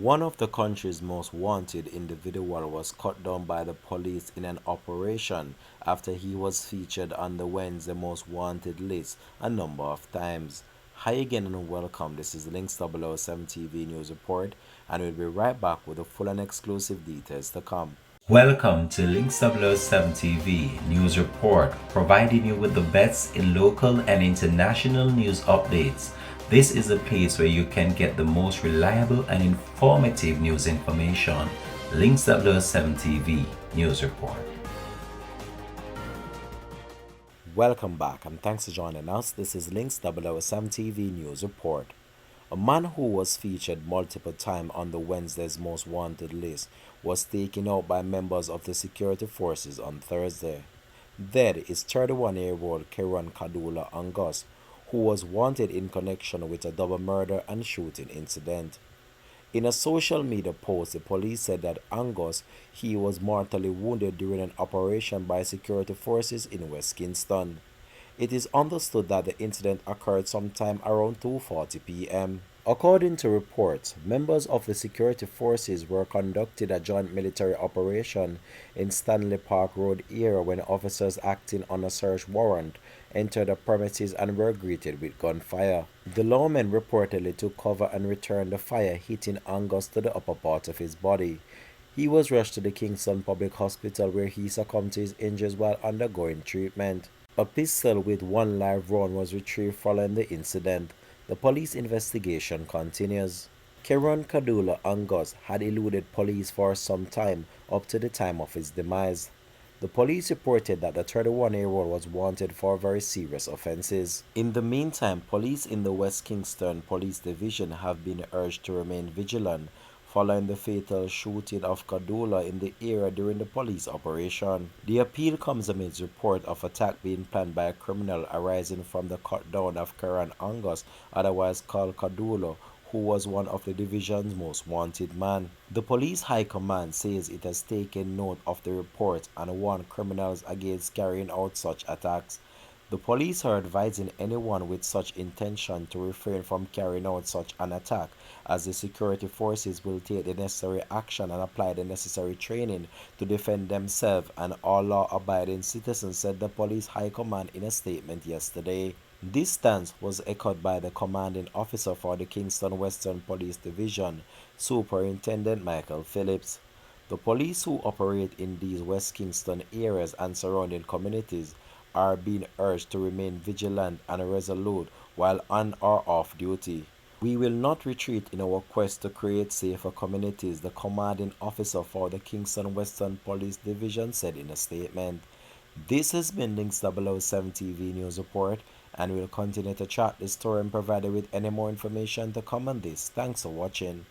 One of the country's most wanted individuals was cut down by the police in an operation after he was featured on the Wednesday Most Wanted list a number of times. Hi again and welcome. This is Links 007 TV News Report, and we'll be right back with the full and exclusive details to come. Welcome to Links 007 TV News Report, providing you with the best in local and international news updates. This is a place where you can get the most reliable and informative news information. Links 007 TV News Report. Welcome back and thanks for joining us. This is Links 007 TV News Report. A man who was featured multiple times on the Wednesday's Most Wanted list was taken out by members of the security forces on Thursday. Dead is 31-year-old Kadula Angus, who was wanted in connection with a double murder and shooting incident. In a social media post, the police said that Angus he was mortally wounded during an operation by security forces in West Kingston. It is understood that the incident occurred sometime around 2:40 p.m. According to reports, members of the security forces were conducting a joint military operation in Stanley Park Road area when officers acting on a search warrant entered the premises and were greeted with gunfire. The lawmen reportedly took cover and returned the fire, hitting Angus to the upper part of his body. He was rushed to the Kingston Public Hospital where he succumbed to his injuries while undergoing treatment. A pistol with one live round was retrieved following the incident. The police investigation continues. Kadula Angus had eluded police for some time up to the time of his demise. The police reported that the 31-year-old was wanted for very serious offenses. In the meantime, police in the West Kingston Police Division have been urged to remain vigilant following the fatal shooting of Kadula in the area during the police operation. The appeal comes amidst report of attack being planned by a criminal arising from the cut down of Karan Angus, otherwise called Kadula, who was one of the division's most wanted men. The police high command says it has taken note of the report and warned criminals against carrying out such attacks. The police are advising anyone with such intention to refrain from carrying out such an attack, as the security forces will take the necessary action and apply the necessary training to defend themselves and all law-abiding citizens, said the police high command in a statement yesterday. This stance was echoed by the commanding officer for the Kingston Western Police Division, Superintendent Michael Phillips. The police who operate in these West Kingston areas and surrounding communities are being urged to remain vigilant and resolute while on or off duty. We will not retreat in our quest to create safer communities, the commanding officer for the Kingston Western Police Division said in a statement. This has been Links 007 TV News Report, and we'll continue to track this story and provide you with any more information to come on this. Thanks for watching.